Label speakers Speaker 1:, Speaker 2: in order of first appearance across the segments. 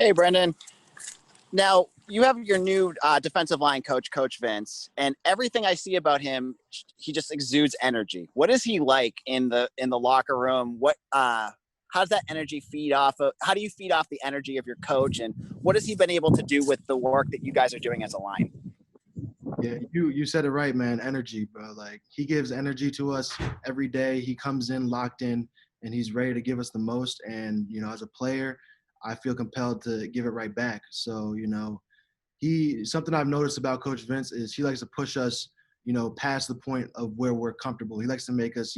Speaker 1: Hey, Brendan. Now you have your new defensive line coach, Coach Vince, and everything I see about him, he just exudes energy. What is he like in the locker room? How does that energy feed off of? How do you feed off the energy of your coach, and what has he been able to do with the work that you guys are doing as a line?
Speaker 2: Yeah, you said it right, man. Energy, bro. Like he gives energy to us every day. He comes in locked in and he's ready to give us the most. And, as a player, I feel compelled to give it right back. So, something I've noticed about Coach Vince is he likes to push us, past the point of where we're comfortable. He likes to make us,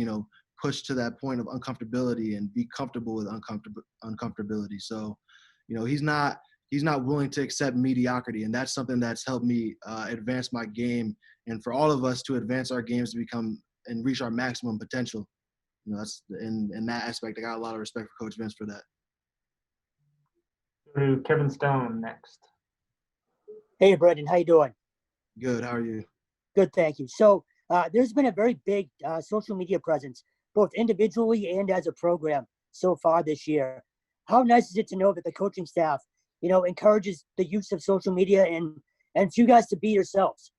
Speaker 2: push to that point of uncomfortability and be comfortable with uncomfortability. So, he's not willing to accept mediocrity, and that's something that's helped me advance my game, and for all of us to advance our games to become and reach our maximum potential. That's in that aspect. I got a lot of respect for Coach Vince for that.
Speaker 3: To Kevin Stone next.
Speaker 4: Hey, Brandon, how you doing?
Speaker 2: Good. How are you?
Speaker 4: Good, thank you. So there's been a very big social media presence, both individually and as a program so far this year. How nice is it to know that the coaching staff, encourages the use of social media and for you guys to be yourselves?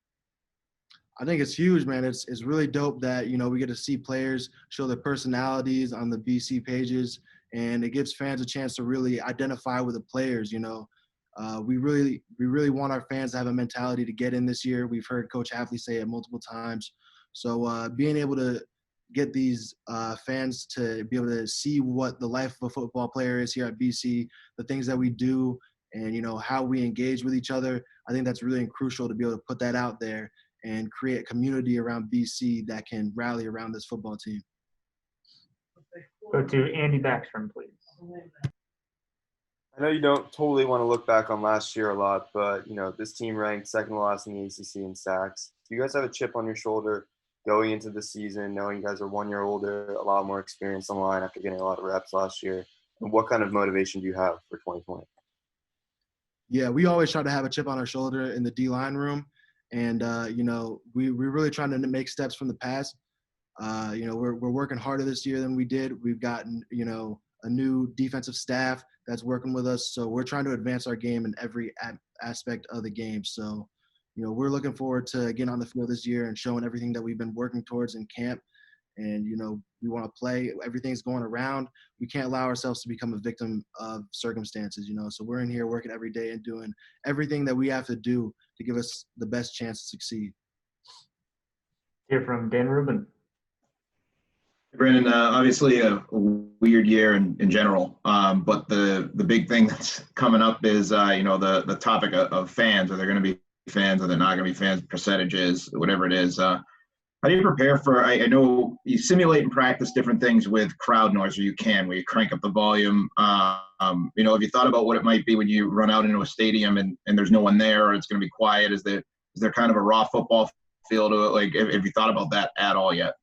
Speaker 2: I think it's huge, man. It's really dope that, we get to see players show their personalities on the BC pages, and it gives fans a chance to really identify with the players. We really want our fans to have a mentality to get in this year. We've heard Coach Hafley say it multiple times. So being able to get these fans to be able to see what the life of a football player is here at BC, the things that we do, and how we engage with each other, I think that's really crucial to be able to put that out there and create a community around BC that can rally around this football team.
Speaker 3: Go to Andy Backstrom, please.
Speaker 5: I know you don't totally want to look back on last year a lot, but this team ranked second to last in the ACC in sacks. Do you guys have a chip on your shoulder going into the season, knowing you guys are 1 year older, a lot more experience on the line after getting a lot of reps last year? And what kind of motivation do you have for 2020?
Speaker 2: Yeah, we always try to have a chip on our shoulder in the D-line room. And, we're really trying to make steps from the past. We're working harder this year than we did. We've gotten, a new defensive staff that's working with us. So we're trying to advance our game in every aspect of the game. So, we're looking forward to getting on the field this year and showing everything that we've been working towards in camp. And, we want to play. Everything's going around. We can't allow ourselves to become a victim of circumstances, So we're in here working every day and doing everything that we have to do to give us the best chance to succeed.
Speaker 3: Hear from Dan Rubin.
Speaker 6: Brandon, obviously a weird year in general, but the big thing that's coming up is, the topic of fans. Are there going to be fans? Are there not going to be fans? Percentages, whatever it is. How do you prepare for, I know you simulate and practice different things with crowd noise, or where you crank up the volume. Have you thought about what it might be when you run out into a stadium and there's no one there, or it's going to be quiet? Is there kind of a raw football feel to it? Like, have you thought about that at all yet?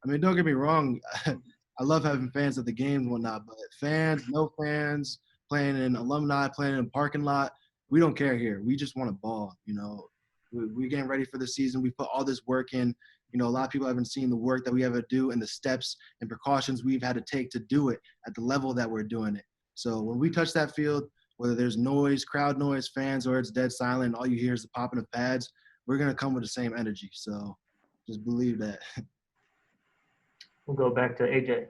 Speaker 2: I mean, don't get me wrong. I love having fans at the games and whatnot, but fans, no fans, playing in Alumni, playing in a parking lot, we don't care here. We just want to ball, We're getting ready for the season. We put all this work in. A lot of people haven't seen the work that we have to do and the steps and precautions we've had to take to do it at the level that we're doing it. So when we touch that field, whether there's noise, crowd noise, fans, or it's dead silent, all you hear is the popping of pads, we're going to come with the same energy. So just believe that.
Speaker 3: We'll go back to AJ.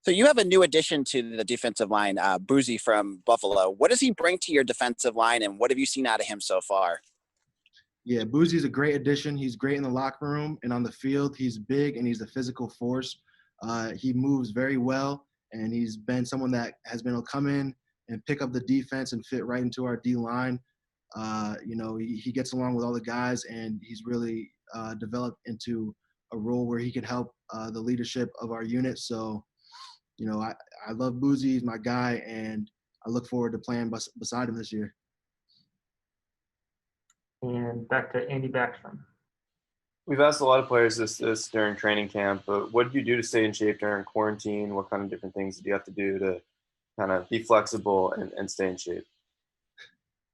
Speaker 1: So you have a new addition to the defensive line, Boozy from Buffalo. What does he bring to your defensive line, and what have you seen out of him so far?
Speaker 2: Yeah, Boozy's a great addition. He's great in the locker room and on the field. He's big and he's a physical force. He moves very well, and he's been someone that has been able to come in and pick up the defense and fit right into our D-line. He gets along with all the guys, and he's really developed into a role where he can help the leadership of our unit. So, I love Boozy. He's my guy, and I look forward to playing beside him this year.
Speaker 3: And back to Andy Backstrom.
Speaker 5: We've asked a lot of players this during training camp, but what did you do to stay in shape during quarantine? What kind of different things did you have to do to kind of be flexible and stay in shape?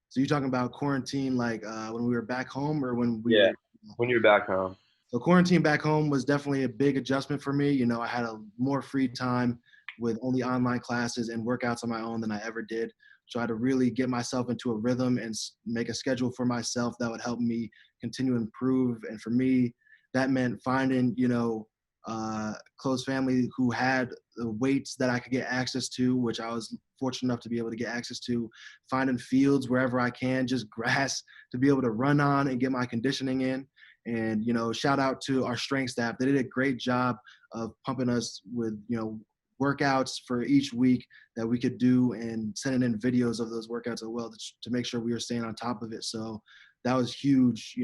Speaker 2: So you're talking about quarantine, like when we were back home, or when we?
Speaker 5: Yeah, when you were back home.
Speaker 2: So quarantine back home was definitely a big adjustment for me. I had more free time with only online classes and workouts on my own than I ever did. Try to really get myself into a rhythm and make a schedule for myself that would help me continue to improve. And for me, that meant finding, close family who had the weights that I could get access to, which I was fortunate enough to be able to get access to, finding fields wherever I can, just grass to be able to run on and get my conditioning in. And, shout out to our strength staff. They did a great job of pumping us with, workouts for each week that we could do and sending in videos of those workouts as well to make sure we were staying on top of it. So that was huge,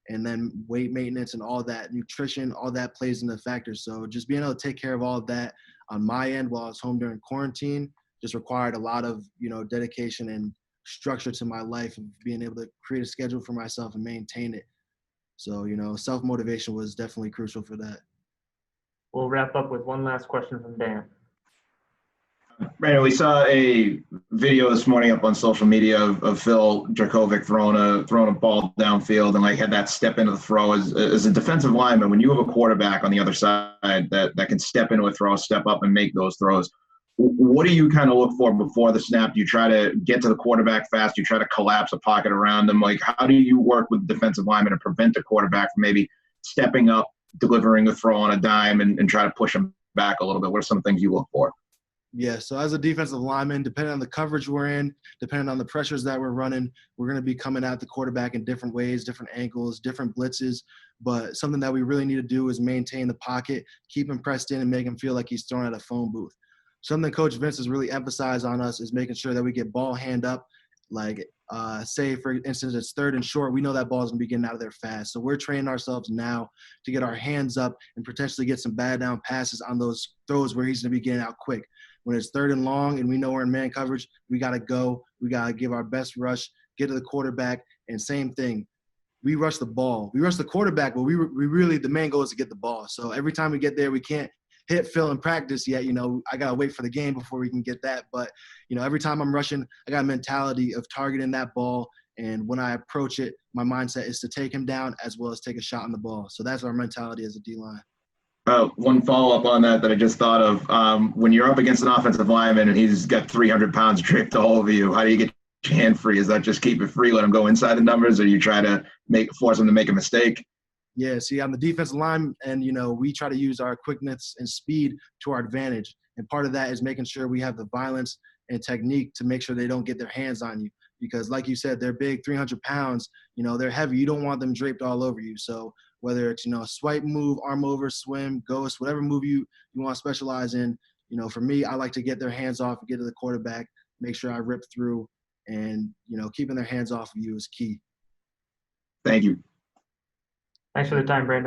Speaker 2: and then weight maintenance and all that, nutrition, all that plays into factors. So just being able to take care of all of that on my end while I was home during quarantine just required a lot of, dedication and structure to my life of being able to create a schedule for myself and maintain it. So, self-motivation was definitely crucial for that.
Speaker 3: We'll wrap up with one last question from Dan.
Speaker 6: Brandon, we saw a video this morning up on social media of Phil Dracovic throwing a ball downfield and had that step into the throw. As a defensive lineman, when you have a quarterback on the other side that can step into a throw, step up and make those throws, what do you kind of look for before the snap? Do you try to get to the quarterback fast? Do you try to collapse a pocket around them? How do you work with defensive linemen to prevent the quarterback from maybe stepping up, delivering a throw on a dime and try to push him back a little bit? What are some things you look for?
Speaker 2: Yeah, so as a defensive lineman, depending on the coverage we're in, depending on the pressures that we're running, we're going to be coming at the quarterback in different ways, different angles, different blitzes. But something that we really need to do is maintain the pocket, keep him pressed in, and make him feel like he's thrown at a phone booth. Something Coach Vince has really emphasized on us is making sure that we get ball hand up. Say, for instance, it's 3rd and short. We know that ball is going to be getting out of there fast. So we're training ourselves now to get our hands up and potentially get some bad down passes on those throws where he's going to be getting out quick. When it's 3rd and long and we know we're in man coverage, we got to go. We got to give our best rush, get to the quarterback, and same thing. We rush the ball. We rush the quarterback, but we really, the main goal is to get the ball. So every time we get there, we can't hit Phil in practice yet. I got to wait for the game before we can get that. But, every time I'm rushing, I got a mentality of targeting that ball. And when I approach it, my mindset is to take him down as well as take a shot on the ball. So that's our mentality as a D-line.
Speaker 6: One follow-up on that I just thought of. When you're up against an offensive lineman and he's got 300 pounds draped all over you, how do you get your hand free? Is that just keep it free, let him go inside the numbers, or you try to force him to make a mistake?
Speaker 2: Yeah, see, on the defensive line, and, we try to use our quickness and speed to our advantage. And part of that is making sure we have the violence and technique to make sure they don't get their hands on you. Because like you said, they're big, 300 pounds, they're heavy. You don't want them draped all over you. So whether it's, swipe move, arm over, swim, ghost, whatever move you want to specialize in, for me, I like to get their hands off and get to the quarterback, make sure I rip through, and, keeping their hands off of you is key.
Speaker 6: Thank you.
Speaker 3: Thanks for the time, Brandon.